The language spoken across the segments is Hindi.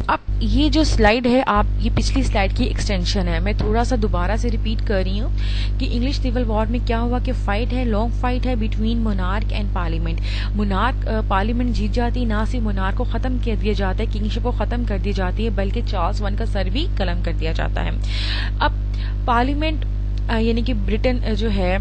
अब ये जो स्लाइड है, आप ये पिछली स्लाइड की एक्सटेंशन है। मैं थोड़ा सा दोबारा से रिपीट कर रही हूँ कि इंग्लिश सिविल वॉर में क्या हुआ कि फाइट है, लॉन्ग फाइट है between monarch and parliament. Monarch parliament जीत जाती है, ना सिर्फ मोनार्क को खत्म कर दिया जाता है, किंगशिप को खत्म कर दी जाती है, बल्कि चार्ल्स वन का सर भी कलम कर दिया जाता है। अब पार्लियामेंट यानी कि ब्रिटेन जो है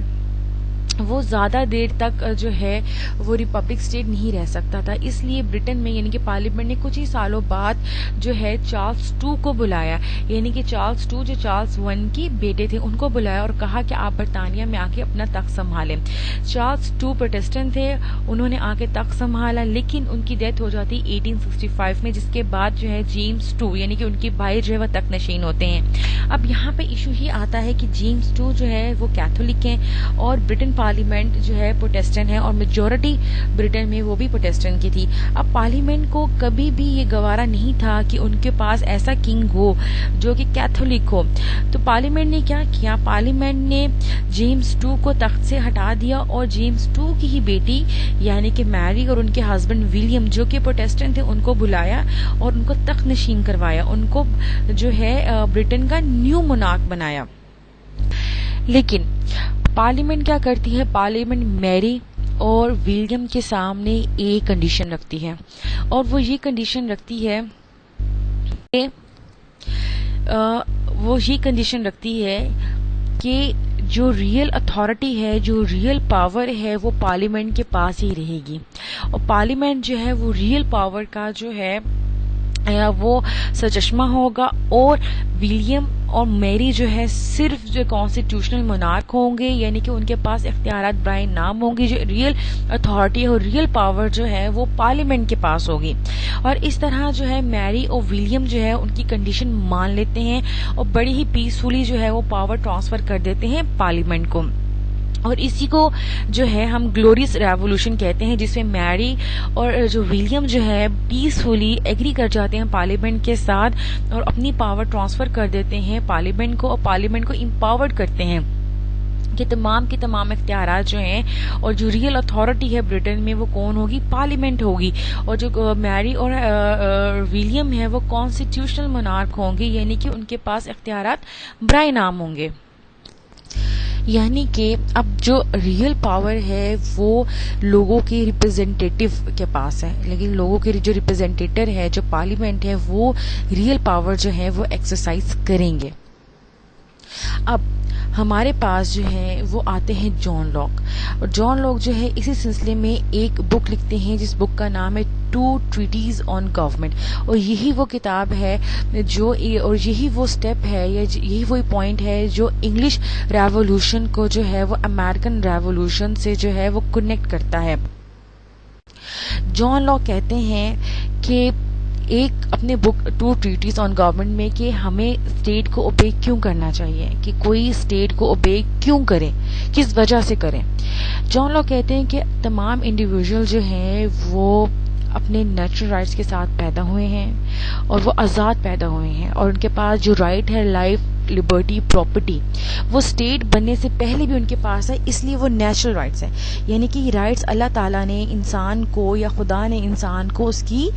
वो ज़्यादा देर तक जो है वो रिपब्लिक स्टेट नहीं रह सकता था, इसलिए ब्रिटेन में यानी कि पार्लियामेंट ने कुछ ही सालों बाद जो है चार्ल्स टू को बुलाया, यानी कि चार्ल्स टू जो चार्ल्स वन के बेटे थे उनको बुलाया और कहा कि आप बरतानिया में आके अपना तख्त संभालें। चार्ल्स टू प्रोटेस्टेंट थे, उन्होंने आके तख्त संभाला, लेकिन उनकी डेथ हो जाती 1865 में, जिसके बाद जो है जेम्स टू यानी कि उनके भाई जो है वह तख्त नशीन होते हैं। अब यहाँ पे इशू ही आता है कि जेम्स टू जो है वो कैथोलिक हैं और ब्रिटेन पार्लियामेंट जो है प्रोटेस्टेंट है और मेजॉरिटी ब्रिटेन में वो भी प्रोटेस्टेंट की थी। अब पार्लियामेंट को कभी भी ये गवारा नहीं था कि उनके पास ऐसा किंग हो जो कि कैथोलिक हो, तो पार्लियामेंट ने क्या किया, पार्लियामेंट ने जेम्स टू को तख्त से हटा दिया और जेम्स टू की ही बेटी यानी कि मैरी और उनके हस्बैंड विलियम जो कि प्रोटेस्टेंट थे उनको बुलाया और उनको तख्त नशीन करवाया, उनको जो है ब्रिटेन का न्यू मोनार्क बनाया। लेकिन पार्लियामेंट क्या करती है, पार्लियामेंट मैरी और विलियम के सामने एक कंडीशन रखती है और वो ये कंडीशन रखती है कि जो रियल अथॉरिटी है, जो रियल पावर है वो पार्लियामेंट के पास ही रहेगी और पार्लियामेंट जो है वो रियल पावर का जो है वो सरचश्मा होगा और विलियम और मैरी जो है सिर्फ जो कॉन्स्टिट्यूशनल मोनार्क होंगे, यानी कि उनके पास इख्तियारात बराए नाम होंगी, जो रियल अथॉरिटी और रियल पावर जो है वो पार्लियामेंट के पास होगी। और इस तरह जो है मैरी और विलियम जो है उनकी कंडीशन मान लेते हैं और बड़ी ही पीसफुली जो है वो पावर ट्रांसफर कर देते हैं पार्लियामेंट को। और इसी को जो है हम ग्लोरियस रेवोल्यूशन कहते हैं, जिसमें मैरी और जो विलियम जो है पीसफुली एग्री कर जाते हैं पार्लियामेंट के साथ और अपनी पावर ट्रांसफर कर देते हैं पार्लियामेंट को और पार्लियामेंट को एम्पावर्ड करते हैं कि तमाम के तमाम इख्तियारात जो हैं और जो रियल अथॉरिटी है ब्रिटेन में वो कौन होगी, पार्लियामेंट होगी। और जो मैरी और विलियम है वो कॉन्स्टिट्यूशनल मोनार्क होंगे, यानी कि उनके पास इख्तियारात बराए नाम होंगे। यानी कि अब जो रियल पावर है वो लोगों के रिप्रेजेंटेटिव के पास है, लेकिन लोगों के जो रिप्रेजेंटेटर है, जो पार्लियामेंट है, वो रियल पावर जो है वो एक्सरसाइज करेंगे। अब हमारे पास जो है वो आते हैं जॉन लॉक, और जॉन लॉक जो है इसी सिलसिले में एक बुक लिखते हैं जिस बुक का नाम है टू ट्रीटीज ऑन गवर्नमेंट, और यही वो किताब है जो और यही वो स्टेप है या यही वो पॉइंट है जो इंग्लिश रेवोल्यूशन को जो है वो अमेरिकन रेवोल्यूशन से जो है वो कनेक्ट करता है। जॉन लॉक कहते हैं कि एक अपने book two treatises on government में कि हमें स्टेट को ओबे क्यों करना चाहिए, कि कोई स्टेट को ओबे क्यों करे, किस वजह से करें। जॉन लॉक कहते हैं कि तमाम इंडिविजुअल जो हैं वो अपने नेचुरल राइट्स के साथ पैदा हुए हैं और वो आज़ाद पैदा हुए हैं और उनके पास जो राइट है लाइफ, लिबर्टी, प्रॉपर्टी, वो स्टेट बनने से पहले भी उनके पास है, इसलिए वो नेचुरल राइट्स हैं। यानी कि राइट्स अल्लाह ताला ने इंसान को या खुदा ने इंसान को उसकी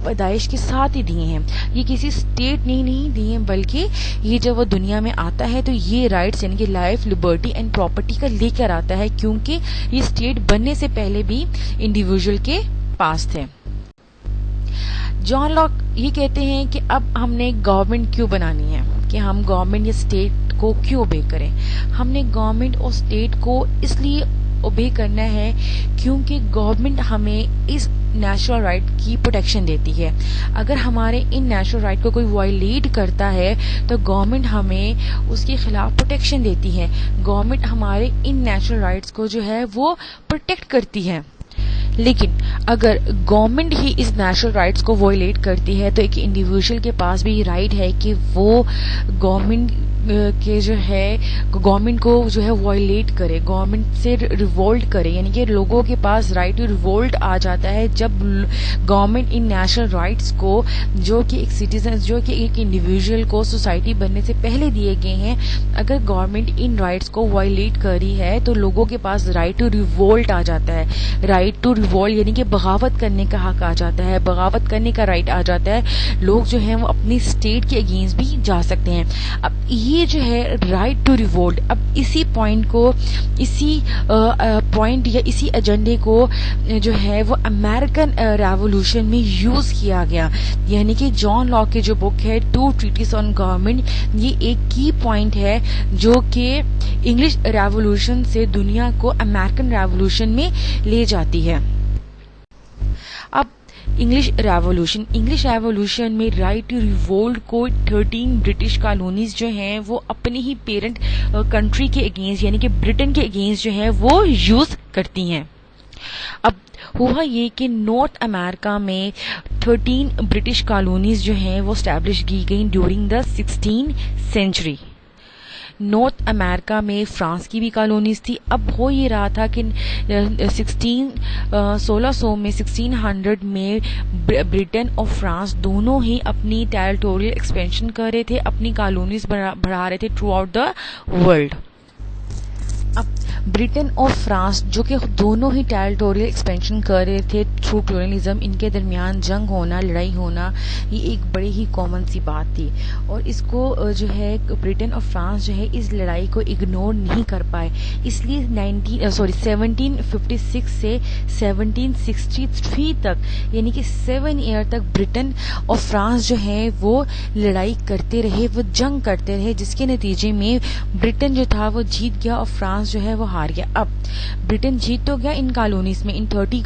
पैदाइश के साथ ही दिए हैं, ये किसी स्टेट ने नहीं दिए हैं, बल्कि ये जब वो दुनिया में आता है तो ये राइट्स यानी कि लाइफ, लिबर्टी एंड प्रॉपर्टी का लेकर आता है, क्योंकि ये स्टेट बनने से पहले भी इंडिविजुअल के पास थे। जॉन लॉक ये कहते हैं कि अब हमने गवर्नमेंट क्यों बनानी है, कि हम गवर्नमेंट या स्टेट को क्यों ओबे करें। हमने गवर्नमेंट और स्टेट को इसलिए ओबे करना है क्योंकि गवर्नमेंट हमें इस नेचुरल राइट की प्रोटेक्शन देती है। अगर हमारे इन नेचुरल राइट को कोई वायलेट करता है तो गवर्नमेंट हमें उसके खिलाफ प्रोटेक्शन देती है। गवर्नमेंट हमारे इन नेचुरल राइट्स को जो है वो प्रोटेक्ट करती है। लेकिन अगर गवर्नमेंट ही इस नेचुरल राइट्स को वायलेट करती है तो एक इंडिविजुअल के पास भी राइट है कि वो गवर्नमेंट के जो है गवर्नमेंट को जो है वायलेट करे, गवर्नमेंट से रिवोल्ट करे, यानी कि लोगों के पास राइट टू रिवोल्ट आ जाता है जब गवर्नमेंट इन नेशनल राइट्स को, जो कि एक सिटीजन, जो कि एक इंडिविजुअल को सोसाइटी बनने से पहले दिए गए हैं, अगर गवर्नमेंट इन राइट्स को वायलेट करी है तो लोगों के पास राइट टू रिवोल्ट आ जाता है। राइट टू रिवोल्ट यानी कि बगावत करने का हक आ जाता है, बगावत करने का राइट आ जाता है। लोग जो है वो अपनी स्टेट के अगेंस्ट भी जा सकते हैं। अब ये जो है राइट टू रिवोल्ट, अब इसी पॉइंट को, इसी पॉइंट या इसी एजेंडे को जो है वो अमेरिकन रेवोल्यूशन में यूज किया गया, यानी कि जॉन लॉक की जो बुक है टू ट्रीटीज ऑन गवर्नमेंट, ये एक की पॉइंट है जो कि इंग्लिश रेवोल्यूशन से दुनिया को अमेरिकन रेवोल्यूशन में ले जाती है। अब इंग्लिश रेवोल्यूशन में राइट टू रिवोल्ट को 13 ब्रिटिश कॉलोनीज जो हैं वो अपने ही पेरेंट कंट्री के अगेंस्ट, यानी कि ब्रिटेन के अगेंस्ट जो है वो यूज करती हैं। अब हुआ ये कि नॉर्थ अमेरिका में 13 ब्रिटिश कॉलोनीज जो हैं वो स्टैब्लिश की गई during the 16th century. North America में फ्रांस की भी कॉलोनीज थी। अब हो ये रहा था कि 1600 में 1600 में ब्रिटेन और फ्रांस दोनों ही अपनी टेरिटोरियल एक्सपेंशन कर रहे थे, अपनी कॉलोनीज बढ़ा रहे थे थ्रू आउट द वर्ल्ड। अब ब्रिटेन और फ्रांस जो कि दोनों ही टेरिटोरियल एक्सपेंशन कर रहे थे थ्रू कॉलोनिज्म, इनके दरमियान जंग होना, लड़ाई होना, ये एक बड़ी ही कॉमन सी बात थी। और इसको जो है ब्रिटेन और फ्रांस जो है इस लड़ाई को इग्नोर नहीं कर पाए, इसलिए 1756 से 1763 तक, यानी कि 7 ईयर तक ब्रिटेन और फ्रांस जो है वो लड़ाई करते रहे, वो जंग करते रहे, जिसके नतीजे में ब्रिटेन जो था वो जीत गया और फ्रांस जो है वो हार गया। अब ब्रिटेन जीत तो गया इन कॉलोनीज में, इन 13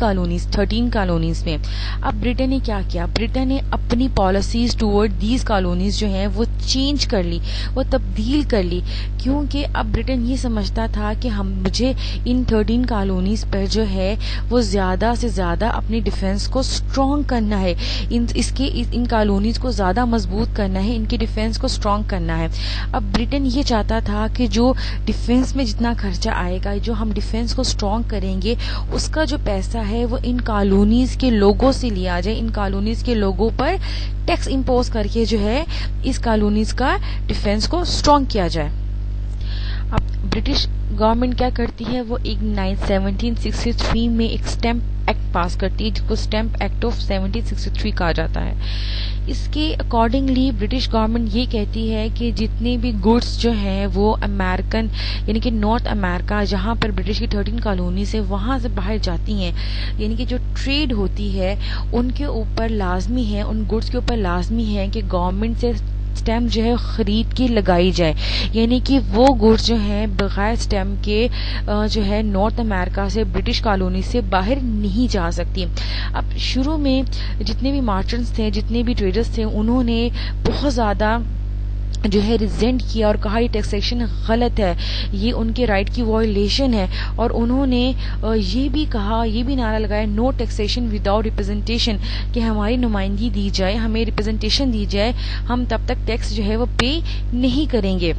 कॉलोनीज में। अब ब्रिटेन ने क्या किया, ब्रिटेन ने अपनी पॉलिसीज टुवर्ड दीज कॉलोनीज जो हैं वो चेंज कर ली, वो तब्दील कर ली, क्योंकि अब ब्रिटेन ये समझता था कि मुझे इन 13 कॉलोनीज पर जो है वो ज्यादा से ज्यादा अपनी डिफेंस को स्ट्रॉन्ग करना है, इन कॉलोनीज को ज्यादा मजबूत करना है, इनके डिफेंस को स्ट्रॉन्ग करना है। अब ब्रिटेन ये चाहता था कि जो डिफेंस में जितना खर्चा आएगा, जो हम डिफेंस को स्ट्रॉन्ग करेंगे, उसका जो पैसा है वो इन कॉलोनीज के लोगों से लिया जाए, इन कॉलोनीज के लोगों पर टैक्स इंपोज करके जो है इस कॉलोनीज का डिफेंस को स्ट्रॉन्ग किया जाए। अब ब्रिटिश गवर्नमेंट क्या करती है, वो एक 1763 में एक स्टैम्प एक्ट पास करती है, जिसको स्टैम्प एक्ट ऑफ 1763 कहा जाता है। इसके अकॉर्डिंगली ब्रिटिश गवर्नमेंट ये कहती है कि जितने भी गुड्स जो हैं वो अमेरिकन, यानी कि नॉर्थ अमेरिका जहाँ पर ब्रिटिश की 13 कॉलोनीज है वहाँ से बाहर जाती हैं, यानी कि जो ट्रेड होती है उनके ऊपर लाजमी है, उन गुड्स के ऊपर लाजमी है कि गवर्नमेंट से स्टैम्प जो है खरीद के लगाई जाए, यानी कि वो गुड्स जो हैं बगैर स्टैम्प के जो है नॉर्थ अमेरिका से, ब्रिटिश कॉलोनी से बाहर नहीं जा सकती। अब शुरू में जितने भी मर्चेंट्स थे, जितने भी ट्रेडर्स थे, उन्होंने बहुत ज़्यादा जो है रिजेंट किया और कहा ये टैक्सेशन गलत है, ये उनके राइट की वायलेशन है, और उन्होंने ये भी कहा, ये भी नारा लगाया, नो टैक्सेशन विदाउट रिप्रेजेंटेशन, कि हमारी नुमाइंदगी दी जाए, हमें रिप्रेजेंटेशन दी जाए, हम तब तक टैक्स जो है वो पे नहीं करेंगे।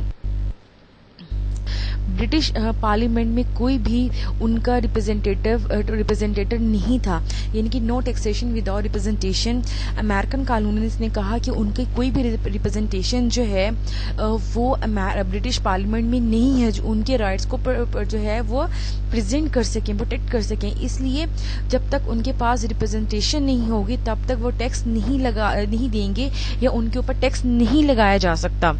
ब्रिटिश पार्लियामेंट में कोई भी उनका रिप्रेजेंटेटिव नहीं था, यानी कि no taxation without representation. American colonies ने कहा कि उनके कोई भी रिप्रेजेंटेशन जो है वो ब्रिटिश पार्लियामेंट में नहीं है, जो उनके राइट्स को जो है वो प्रेजेंट कर सकें, प्रोटेक्ट कर सकें। इसलिए जब तक उनके पास रिप्रेजेंटेशन नहीं होगी तब तक वो टैक्स नहीं देंगे या उनके ऊपर टैक्स नहीं लगाया जा सकता।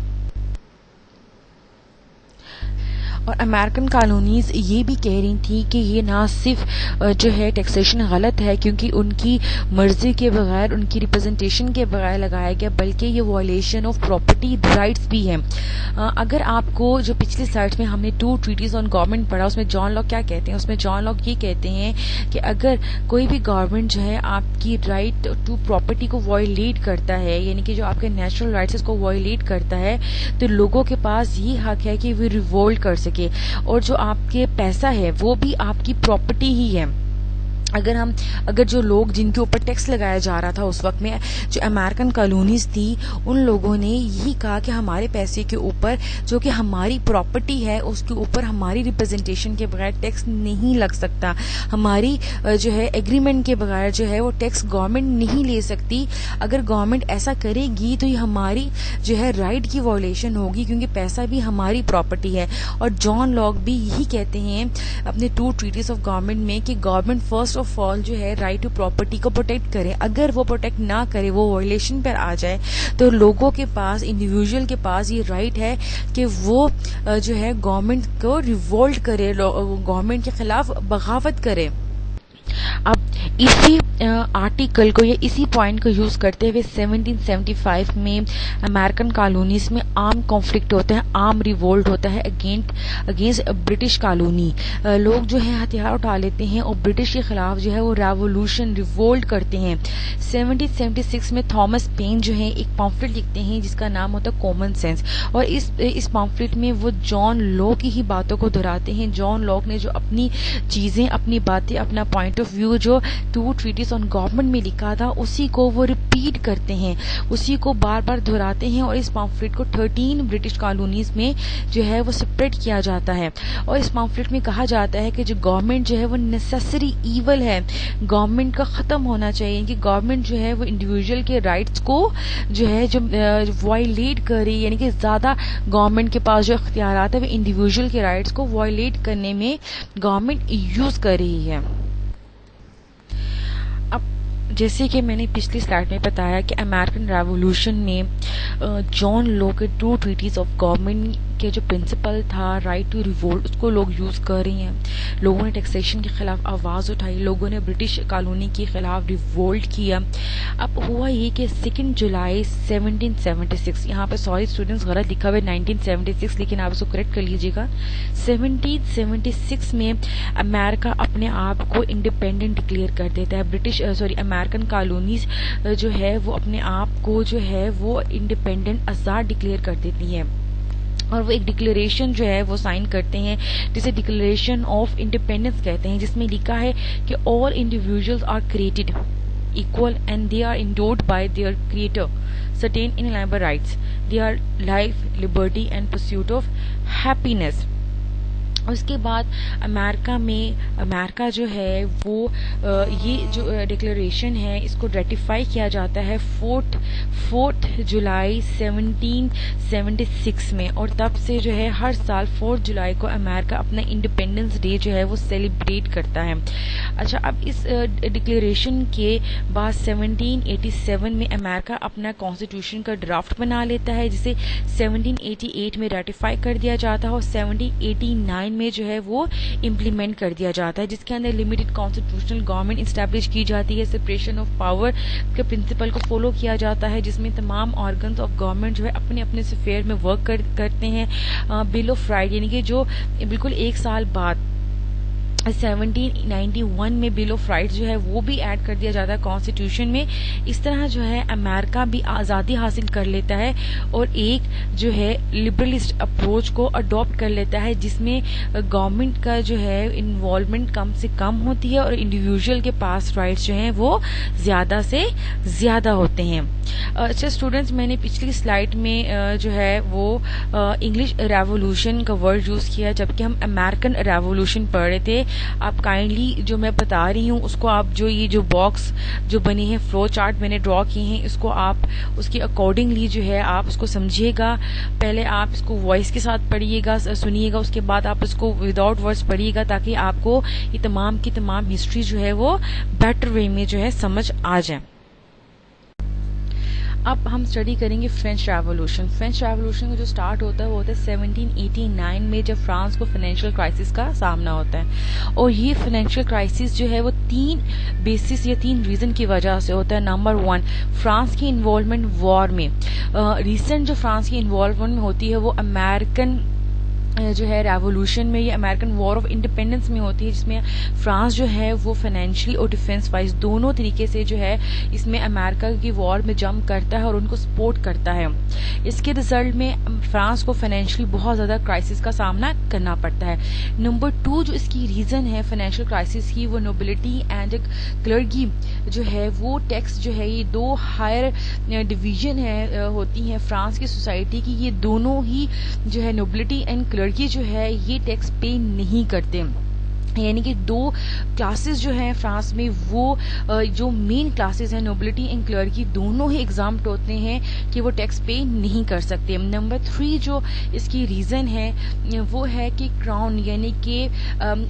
और अमेरिकन कॉलोनीज ये भी कह रही थी कि ये ना सिर्फ जो है टैक्सेशन गलत है क्योंकि उनकी मर्जी के बगैर, उनकी रिप्रेजेंटेशन के बगैर लगाया गया, बल्कि ये वायलेशन ऑफ प्रॉपर्टी राइट्स भी है। अगर आपको जो पिछले स्लाइड्स में हमने 2 ट्रीटीज ऑन गवर्नमेंट पढ़ा, उसमें जॉन लॉक क्या कहते हैं, उसमें जॉन लॉक ये कहते हैं कि अगर कोई भी गवर्नमेंट जो है आपकी राइट टू प्रॉपर्टी को वायलेट करता है, यानी कि जो आपके नेचुरल राइट्स उसको वायलेट करता है, तो लोगों के पास ये हक है कि वे रिवोल्ट कर सके, और जो आपके पैसा है वो भी आपकी प्रॉपर्टी ही है। अगर जो लोग जिनके ऊपर टैक्स लगाया जा रहा था उस वक्त में, जो अमेरिकन कॉलोनीज थी, उन लोगों ने यही कहा कि हमारे पैसे के ऊपर, जो कि हमारी प्रॉपर्टी है, उसके ऊपर हमारी रिप्रेजेंटेशन के बगैर टैक्स नहीं लग सकता, हमारी जो है एग्रीमेंट के बगैर जो है वो टैक्स गवर्नमेंट नहीं ले सकती। अगर गवर्नमेंट ऐसा करेगी तो ये हमारी जो है राइट की वॉयलेशन होगी, क्योंकि पैसा भी हमारी प्रॉपर्टी है। और जॉन लॉक भी यही कहते हैं अपने 2 ट्रीटीज ऑफ गवर्नमेंट में कि गवर्नमेंट फर्स्ट ऑफ ऑल जो है राइट टू प्रॉपर्टी को प्रोटेक्ट करे। अगर वो प्रोटेक्ट ना करे, वो वायलेशन पर आ जाए, तो लोगों के पास, इंडिविजुअल के पास ये राइट है कि वो जो है गवर्नमेंट को रिवोल्ट करे, गवर्नमेंट के खिलाफ बगावत करे। अब इसी आर्टिकल को या इसी पॉइंट को यूज करते हुए 1775 में अमेरिकन कॉलोनीज में आर्म कॉन्फ्लिक्ट होता है, आर्म रिवोल्ट होता है अगेंस्ट ब्रिटिश कॉलोनी। लोग जो है हथियार उठा लेते हैं और ब्रिटिश के खिलाफ जो है वो रेवोल्यूशन, रिवोल्ट करते हैं। 1776 में थॉमस पेन जो है एक पॉम्फलेट लिखते हैं जिसका नाम होता है कॉमन सेंस, और इस पॉम्फलेट में वो जॉन लॉक की ही बातों को दोहराते हैं। जॉन लॉक ने जो अपनी चीजें, अपनी बातें, अपना पॉइंट ऑफ व्यू जो 2 ट्रीटीज ऑन गवर्नमेंट में लिखा था, उसी को वो रिपीट करते हैं, उसी को बार बार दोहराते हैं। और इस पॉम्फलेट को 13 ब्रिटिश कॉलोनीज में जो है वो सेपरेट किया जाता है। और इस पॉम्फलेट में कहा जाता है कि जो गवर्नमेंट जो है वो नेसेसरी ईवल है, गवर्नमेंट का खत्म होना चाहिए, कि गवर्नमेंट जो है वो इंडिविजुअल के राइट्स को जो है जो वायलेट करे, यानी कि ज्यादा गवर्नमेंट के पास जो इख्तियारात है वो इंडिविजुअल के राइट्स को वायलेट करने में गवर्नमेंट यूज कर रही है। अब जैसे कि मैंने पिछली स्लाइड में बताया कि अमेरिकन रेवोल्यूशन में जॉन लॉक के 2 ट्रीटीज ऑफ गवर्नमेंट के जो प्रिंसिपल था राइट टू रिवोल्ट, उसको लोग यूज कर रहे हैं। लोगों ने टैक्सेशन के खिलाफ आवाज उठाई, लोगों ने ब्रिटिश कॉलोनी के खिलाफ रिवोल्ट किया। अब हुआ ये कि 2 जुलाई 1776, यहाँ पे सॉरी स्टूडेंट्स गलत लिखा हुआ है 1976, लेकिन आप इसको करेक्ट कर लीजिएगा। 1776 में अमेरिका अपने आप को इंडिपेंडेंट डिक्लेयर कर देता है। अमेरिकन कॉलोनीज जो है वो अपने आप को जो है वो इंडिपेंडेंट, आजाद डिक्लेयर कर देती है। और वो एक डिक्लेरेशन जो है वो साइन करते हैं जिसे डिक्लेरेशन ऑफ इंडिपेंडेंस कहते हैं, जिसमें लिखा है कि all individuals are created equal and they are endowed by their creator certain inalienable rights. They are life, liberty and pursuit of happiness. उसके बाद अमेरिका जो है वो ये जो डिक्लेरेशन है इसको रेटिफाई किया जाता है 4 जुलाई 1776 में, और तब से जो है हर साल 4 जुलाई को अमेरिका अपना इंडिपेंडेंस डे जो है वो सेलिब्रेट करता है। अच्छा, अब इस डिक्लेरेशन के बाद 1787 में अमेरिका अपना कॉन्स्टिट्यूशन का ड्राफ्ट बना लेता है, जिसे 1788 में रेटिफाई कर दिया जाता है और 1789 में जो है वो इम्प्लीमेंट कर दिया जाता है, जिसके अंदर लिमिटेड कॉन्स्टिट्यूशनल गवर्नमेंट इस्टेब्लिश की जाती है। सेपरेशन ऑफ पावर के प्रिंसिपल को फॉलो किया जाता है, जिसमें तमाम ऑर्गन्स ऑफ गवर्नमेंट जो है अपने अपने स्फीयर में वर्क करते हैं। बिल ऑफ राइट, यानी कि जो बिल्कुल 1 साल बाद 1791 में बिल ऑफ राइट्स जो है वो भी ऐड कर दिया जाता है कॉन्स्टिट्यूशन में। इस तरह जो है अमेरिका भी आज़ादी हासिल कर लेता है और एक जो है लिबरलिस्ट अप्रोच को अडॉप्ट कर लेता है, जिसमें गवर्नमेंट का जो है इन्वॉल्वमेंट कम से कम होती है और इंडिविजुअल के पास राइट्स जो हैं वो ज़्यादा से ज़्यादा होते हैं। अच्छा स्टूडेंट्स, मैंने पिछली स्लाइड में जो है वो इंग्लिश रेवोल्यूशन का वर्ड यूज़ किया, जबकि हम अमेरिकन रेवोल्यूशन पढ़ रहे थे। आप काइंडली जो मैं बता रही हूँ उसको आप जो ये जो बॉक्स जो बने हैं, फ्लो चार्ट मैंने ड्रॉ किए हैं, इसको आप उसके अकॉर्डिंगली जो है आप उसको समझिएगा। पहले आप इसको वॉइस के साथ पढ़िएगा, सुनिएगा, उसके बाद आप इसको विदाउट वर्ड्स पढ़िएगा, ताकि आपको ये तमाम की तमाम हिस्ट्री जो है वो बेटर वे में जो है समझ आ जाए। अब हम स्टडी करेंगे फ्रेंच रेवोल्यूशन। फ्रेंच रेवोल्यूशन का जो स्टार्ट होता है वो होता है 1789 में, जब फ्रांस को फाइनेंशियल क्राइसिस का सामना होता है। और ये फाइनेंशियल क्राइसिस जो है वो 3 बेसिस या 3 रीजन की वजह से होता है। नंबर 1, फ्रांस की इन्वॉल्वमेंट वॉर में। रिसेंट जो फ्रांस की इन्वॉल्वमेंट में होती है वो अमेरिकन जो है रेवोल्यूशन में या अमेरिकन वॉर ऑफ इंडिपेंडेंस में होती है, जिसमें फ्रांस जो है वो फाइनेंशियली और डिफेंस वाइज दोनों तरीके से जो है इसमें अमेरिका की वॉर में जंप करता है और उनको सपोर्ट करता है। इसके रिजल्ट में फ्रांस को फाइनेंशियली बहुत ज़्यादा क्राइसिस का सामना करना पड़ता है। नंबर 2 जो इसकी रीज़न है फाइनेंशियल क्राइसिस की, वो नोबिलिटी एंड क्लर्गी जो है वो टैक्स जो है, ये दो हायर डिवीजन है होती हैं फ्रांस की सोसाइटी की, ये दोनों ही जो है नोबिलिटी एंड क्लर्की जो है ये टैक्स पे नहीं करते। यानी कि दो क्लासेस जो हैं फ्रांस में, वो जो मेन क्लासेस हैं नोबिलिटी एंड क्लर्की, दोनों ही एग्जाम्प्ट होते हैं कि वो टैक्स पे नहीं कर सकते। नंबर 3 जो इसकी रीज़न है वो है कि क्राउन, यानी कि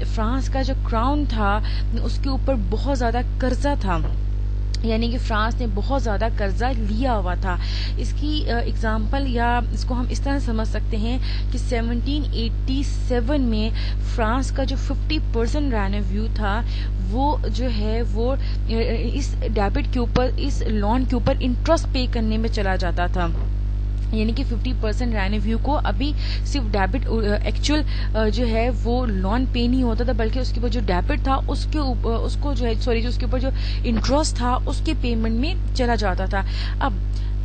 फ्रांस का जो क्राउन था उसके ऊपर बहुत ज़्यादा कर्जा था, यानी कि फ्रांस ने बहुत ज़्यादा कर्जा लिया हुआ था। इसकी एग्जाम्पल या इसको हम इस तरह समझ सकते हैं कि 1787 में फ्रांस का जो 50% रेवेन्यू था वो जो है वो इस डेबिट के ऊपर, इस लोन के ऊपर इंटरेस्ट पे करने में चला जाता था। यानी कि 50% रेवेन्यू को अभी सिर्फ डेबिट, एक्चुअल जो है वो लोन पे नहीं होता था, बल्कि उसके ऊपर जो डेबिट था उसके ऊपर, उसको जो है सॉरी जो उसके ऊपर जो इंटरेस्ट था उसके पेमेंट में चला जाता था। अब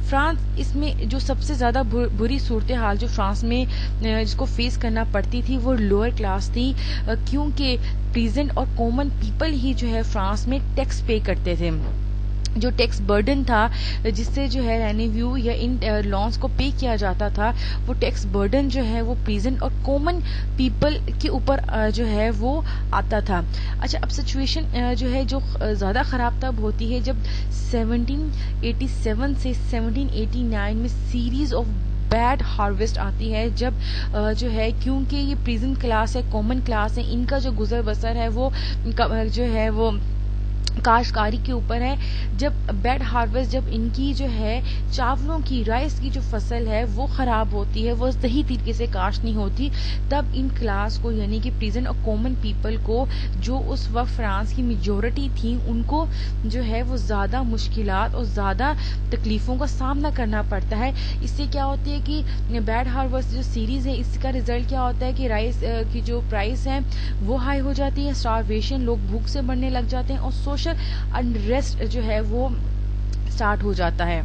फ्रांस इसमें जो सबसे ज़्यादा बुरी सूरत हाल जो फ्रांस में जिसको फेस करना पड़ती थी वो लोअर क्लास थी, क्योंकि प्रीजेंट और कॉमन पीपल ही जो है फ्रांस में टैक्स पे करते थे। जो टैक्स बर्डन था जिससे जो है रेवेन्यू या इन लॉन्स को पे किया जाता था, वो टैक्स बर्डन जो है वो प्रीजेंट और कॉमन पीपल के ऊपर जो है वो आता था। अच्छा, अब सिचुएशन जो है जो ज़्यादा ख़राब तब होती है जब 1787 से 1789 में सीरीज ऑफ बैड हार्वेस्ट आती है, जब जो है क्योंकि ये प्रीजेंट क्लास है, कॉमन क्लास है, इनका जो गुजर बसर है वो जो है वो काश्तकारी के ऊपर है। जब बैड हार्वेस्ट, जब इनकी जो है चावलों की, राइस की जो फसल है वो ख़राब होती है, वो सही तरीके से काश्त नहीं होती, तब इन क्लास को यानी कि प्रीजेंट और कॉमन पीपल को, जो उस वक्त फ्रांस की मेजॉरिटी थी, उनको जो है वो ज़्यादा मुश्किलात और ज़्यादा तकलीफ़ों का सामना करना पड़ता है। इससे क्या होती है कि बैड हार्वेस्ट जो सीरीज़ है इसका रिजल्ट क्या होता है कि राइस की जो प्राइस है वो हाई हो जाती है, स्टारवेशन, लोग भूख से मरने लग जाते हैं और सोशल अनरेस्ट जो है वो स्टार्ट हो जाता है।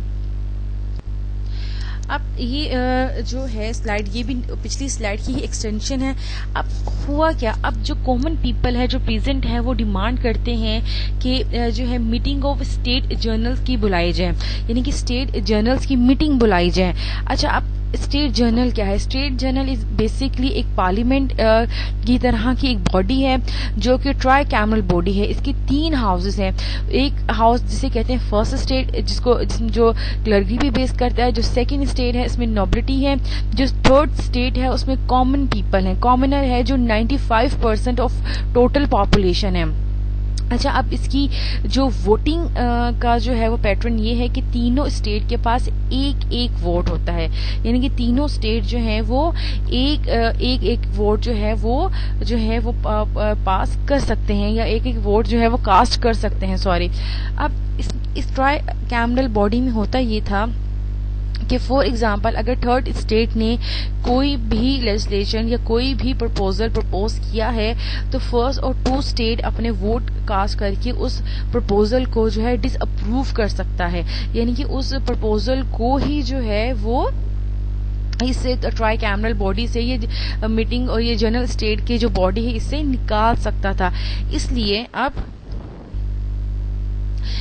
अब ये जो है स्लाइड, ये भी पिछली स्लाइड की ही एक्सटेंशन है। अब हुआ क्या, अब जो कॉमन पीपल है जो प्रेजेंट है वो डिमांड करते हैं कि जो है मीटिंग ऑफ स्टेट जर्नल्स की बुलाई जाए, यानी कि स्टेट जर्नल्स की मीटिंग बुलाई जाए। अच्छा, अब स्टेट जर्नल क्या है? स्टेट जर्नल इज बेसिकली एक पार्लियामेंट की तरह की एक बॉडी है जो कि ट्राई कैमरल बॉडी है। इसकी 3 हाउसेस हैं। एक हाउस जिसे कहते हैं फर्स्ट स्टेट, जो क्लर्की पे बेस करता है। जो सेकंड स्टेट है इसमें नोबिलिटी है। जो थर्ड स्टेट है उसमें कॉमन पीपल है, कॉमनर है, जो 95% ऑफ टोटल पॉपुलेशन है। अच्छा, अब इसकी जो वोटिंग का जो है वो पैटर्न ये है कि तीनों स्टेट के पास एक एक वोट होता है, यानी कि तीनों स्टेट जो है वो एक वोट जो है वो पास कर सकते हैं, या एक वोट जो है वो कास्ट कर सकते हैं। सॉरी, अब इस ट्राई कैमरल बॉडी में होता ये था कि फॉर एग्जाम्पल अगर थर्ड स्टेट ने कोई भी लेजिस्लेशन या कोई भी प्रपोजल प्रपोज किया है तो फर्स्ट और 2 स्टेट अपने वोट कास्ट करके उस प्रपोजल को जो है डिसअप्रूव कर सकता है, यानी कि उस प्रपोजल को ही जो है वो इससे ट्राई कैमरल बॉडी से ये मीटिंग और ये जनरल स्टेट की जो बॉडी है इससे निकाल सकता था। इसलिए अब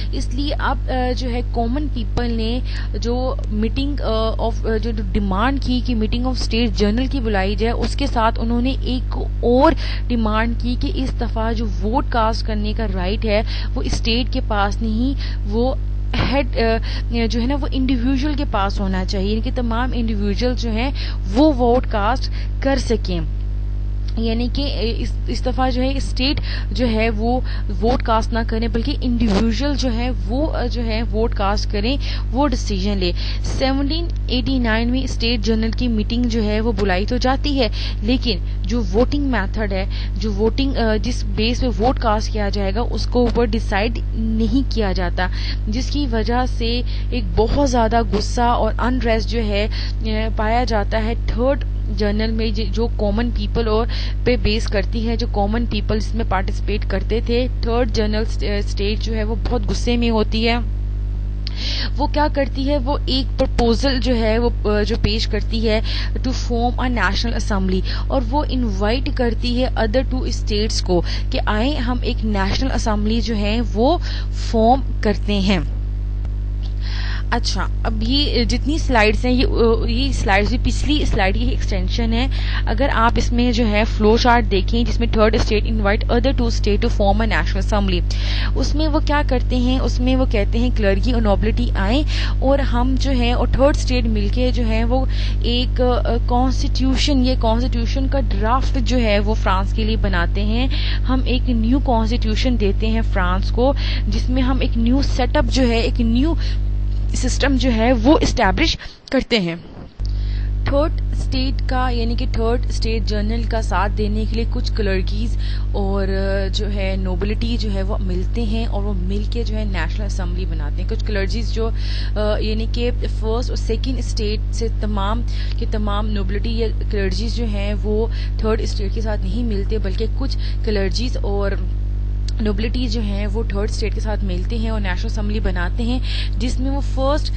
जो है कॉमन पीपल ने जो मीटिंग ऑफ जो डिमांड की कि मीटिंग ऑफ स्टेट जर्नल की बुलाई जाए, उसके साथ उन्होंने एक और डिमांड की कि इस दफा जो वोट कास्ट करने का राइट है वो स्टेट के पास नहीं, वो हेड जो है ना वो इंडिविजुअल के पास होना चाहिए, यानी कि तमाम इंडिविजुअल जो हैं वो वोट कास्ट कर सकें। यानी कि इस दफा जो है स्टेट जो है वो वोट कास्ट ना करें बल्कि इंडिविजुअल जो है वोट कास्ट करें, वो डिसीजन ले। 1789 में स्टेट जनरल की मीटिंग जो है वो बुलाई तो जाती है, लेकिन जो वोटिंग मेथड है, जो वोटिंग जिस बेस पे वोट कास्ट किया जाएगा उसको ऊपर डिसाइड नहीं किया जाता, जिसकी वजह से एक बहुत ज्यादा गुस्सा और अनरेस्ट जो है पाया जाता है थर्ड जर्नल में जो कॉमन पीपल और पे बेस करती है, जो कॉमन पीपल इसमें पार्टिसिपेट करते थे। थर्ड जर्नल स्टेट जो है वो बहुत गुस्से में होती है। वो क्या करती है, वो एक प्रपोजल जो है वो जो पेश करती है to form a national assembly, और वो इनवाइट करती है अदर 2 स्टेट्स को कि आए हम एक नेशनल असेंबली जो है वो फॉर्म करते हैं। अच्छा, अब ये जितनी स्लाइड्स हैं ये स्लाइड्स भी पिछली स्लाइड की एक्सटेंशन है। अगर आप इसमें जो है फ्लो चार्ट देखें जिसमें third state invite other 2 state to form a national assembly, उसमें वो क्या करते हैं, उसमें वो कहते हैं क्लर्की और नोबिलिटी आए और हम जो है और थर्ड स्टेट मिलके जो है वो एक कॉन्स्टिट्यूशन, ये कॉन्स्टिट्यूशन का ड्राफ्ट जो है वो फ्रांस के लिए बनाते हैं। हम एक न्यू कॉन्स्टिट्यूशन देते हैं फ्रांस को, जिसमें हम एक न्यू सेटअप जो है, एक न्यू सिस्टम जो है वो इस्टेब्लिश करते हैं। थर्ड स्टेट का यानी कि थर्ड स्टेट जर्नल का साथ देने के लिए कुछ क्लर्कीज और जो है नोबिलिटी जो है वो मिलते हैं और वो मिलके जो है नेशनल असेंबली बनाते हैं। कुछ क्लर्जीज जो यानी कि फर्स्ट और सेकंड स्टेट से तमाम के तमाम नोबिलिटी या क्लर्जीज जो हैं वो थर्ड स्टेट के साथ नहीं मिलते, बल्कि कुछ क्लर्जीज और नोबिलिटी जो हैं वो थर्ड स्टेट के साथ मिलते हैं और नेशनल असेंबली बनाते हैं, जिसमें वो फर्स्ट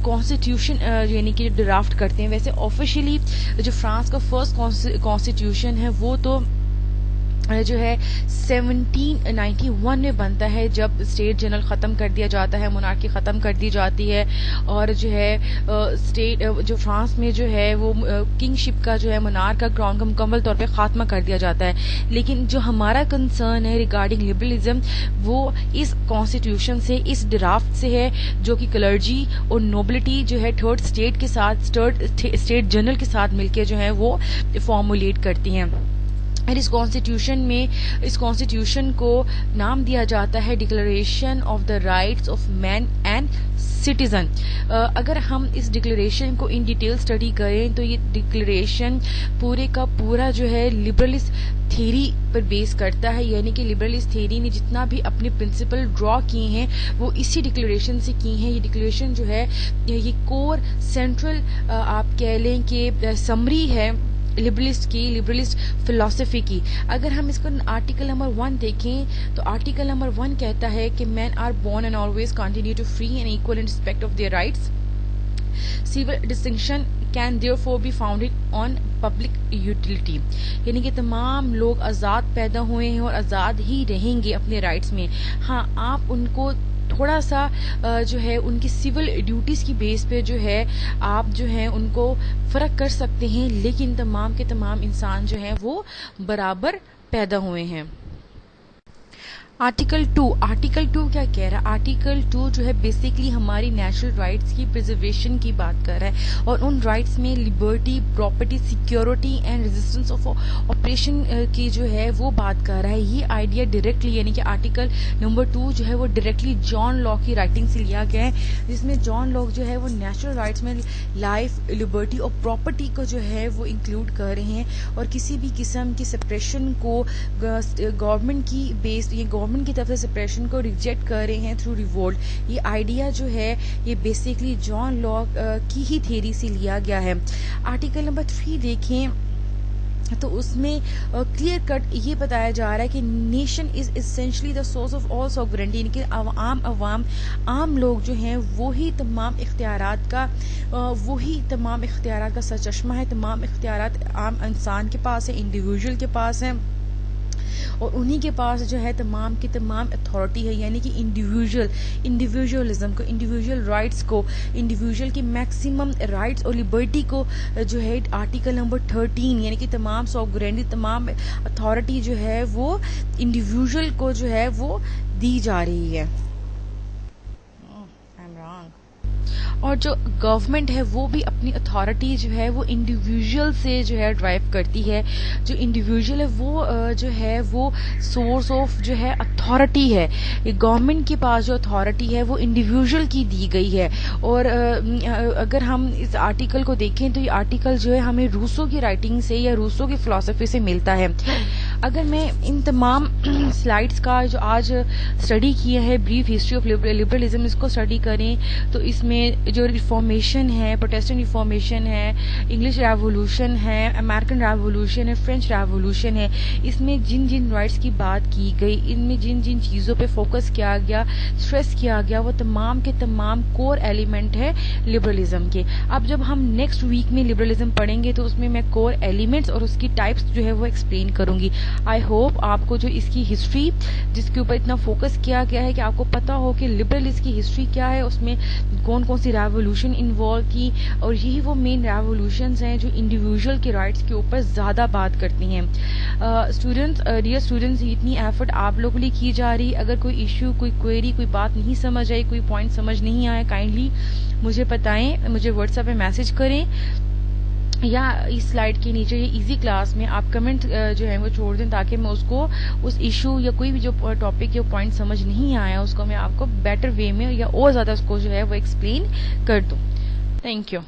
कॉन्स्टिट्यूशन यानी कि ड्राफ्ट करते हैं। वैसे ऑफिशियली जो फ्रांस का फर्स्ट कॉन्स्टिट्यूशन है वो तो जो है 1791 में बनता है, जब स्टेट जनरल ख़त्म कर दिया जाता है, मोनार्की ख़त्म कर दी जाती है और जो है स्टेट जो फ्रांस में जो है वो किंगशिप का जो है मोनार्क का क्राउन का मुकम्मल तौर पे ख़ात्मा कर दिया जाता है। लेकिन जो हमारा कंसर्न है रिगार्डिंग लिबरलिज्म वो इस कॉन्स्टिट्यूशन से, इस ड्राफ्ट से है, जो कि क्लर्जी और नोबिलिटी जो है थर्ड स्टेट के साथ, थर्ड स्टेट जनरल के साथ मिलकर जो है वो फॉर्मुलेट करती हैं। और इस कॉन्स्टिट्यूशन को नाम दिया जाता है declaration of the rights of man and citizen. अगर हम इस डिक्लेरेशन को इन डिटेल स्टडी करें तो ये डिक्लेरेशन पूरे का पूरा जो है लिबरलिस्ट थ्योरी पर बेस करता है, यानी कि लिबरलिस्ट थ्योरी ने जितना भी अपने प्रिंसिपल ड्रॉ किए हैं वो इसी डिक्लेरेशन से किए हैं। ये डिक्लेरेशन जो है ये कोर सेंट्रल आप कह लें कि समरी है लिबरलिस्ट फिलॉसफी की। अगर हम इसको आर्टिकल नंबर 1 देखें तो आर्टिकल नंबर 1 कहता है कि man are born and always continue to free and equal in respect of their rights. Civil distinction can therefore be founded on public utility, यानी कि तमाम लोग आज़ाद पैदा हुए हैं और आज़ाद ही रहेंगे अपने राइट्स में। हाँ, आप उनको थोड़ा सा जो है उनकी सिविल ड्यूटीज की बेस पे जो है आप जो है उनको फर्क कर सकते हैं, लेकिन तमाम के तमाम इंसान जो हैं वो बराबर पैदा हुए हैं। आर्टिकल 2 क्या कह रहा है? आर्टिकल 2 जो है बेसिकली हमारी नेचुरल राइट्स की प्रिजर्वेशन की बात कर रहा है और उन राइट्स में liberty, property, security and resistance of operation की जो है वो बात कर रहा है। ये आइडिया डायरेक्टली यानी कि आर्टिकल नंबर 2 जो है वो डायरेक्टली जॉन लॉक की राइटिंग से लिया गया है, जिसमें जॉन लॉक जो है वो नेचुरल राइट्स में लाइफ, लिबर्टी और प्रॉपर्टी को जो है वो इंक्लूड कर रहे हैं और किसी भी किस्म की सेपरेशन को गवर्नमेंट की बेस्ड ये गवर्नमेंट की तरफ से सेपरेशन को रिजेक्ट कर रहे हैं थ्रू रिवोल्ट। ये आइडिया जो है ये बेसिकली जॉन लॉक की ही थ्योरी से लिया गया है। आर्टिकल नंबर 3 देखें तो उसमें क्लियर कट ये बताया जा रहा है कि nation is essentially the source of all sovereignty, यानी कि आम लोग जो हैं वही तमाम इख्तियारात का सरचश्मा है। तमाम इख्तियारात आम इंसान के पास है, इंडिविजुअल के पास है और उन्हीं के पास जो है तमाम की तमाम अथॉरिटी है, यानी कि इंडिविजुअलिज्म को, इंडिविजुअल राइट्स को, इंडिविजुअल की मैक्सिमम राइट्स और लिबर्टी को जो है आर्टिकल नंबर 13 यानी कि तमाम सॉवरेनिटी, तमाम अथॉरिटी जो है वो इंडिविजुअल को जो है वो दी जा रही है। और जो गवर्नमेंट है वो भी अपनी अथॉरिटी जो है वो इंडिविजुअल से जो है ड्राइव करती है। जो इंडिविजुअल है वो जो है वो सोर्स ऑफ जो है अथॉरिटी है। गवर्नमेंट के पास जो अथॉरिटी है वो इंडिविजुअल की दी गई है। और अगर हम इस आर्टिकल को देखें तो ये आर्टिकल जो है हमें रूसो की राइटिंग से या रूसो की फिलॉसफी से मिलता है। अगर मैं इन तमाम स्लाइड्स का जो आज स्टडी किया है, ब्रीफ हिस्ट्री ऑफ लिबरलिज्म, इसको स्टडी करें तो इसमें जो रिफॉर्मेशन है, प्रोटेस्टेंट रिफॉर्मेशन है, इंग्लिश रेवोल्यूशन है, अमेरिकन रेवोल्यूशन है, फ्रेंच रेवोल्यूशन है, इसमें जिन जिन राइट्स की बात की गई, इनमें जिन जिन चीज़ों पे फोकस किया गया, स्ट्रेस किया गया, वो तमाम के तमाम कोर एलिमेंट है लिबरलिज्म के। अब जब हम नेक्स्ट वीक में लिबरलिज्म पढ़ेंगे तो उसमें मैं कोर एलिमेंट्स और उसकी टाइप्स जो है वो एक्सप्लेन करूंगी। आई होप आपको जो इसकी हिस्ट्री जिसके ऊपर इतना फोकस किया गया है कि आपको पता हो कि लिबरलिज्म की हिस्ट्री क्या है, उसमें कौन कौन सी रेवोल्यूशन इन्वॉल्व की, और यही वो मेन रेवोल्यूशंस हैं जो इंडिविजुअल के राइट्स के ऊपर ज़्यादा बात करती हैं। स्टूडेंट्स, डियर स्टूडेंट्स, इतनी एफर्ट आप लोगों के लिए की जा रही। अगर कोई इश्यू, कोई क्वेरी, कोई बात नहीं समझ आई, कोई पॉइंट समझ नहीं आया, काइंडली मुझे बताएं, मुझे व्हाट्सएप पे मैसेज करें या इस स्लाइड के नीचे ये इजी क्लास में आप कमेंट जो है वो छोड़ दें, ताकि मैं उसको उस इशू या कोई भी जो टॉपिक या पॉइंट समझ नहीं आया उसको मैं आपको बेटर वे में या और ज़्यादा उसको जो है वो एक्सप्लेन कर दूं। Thank you.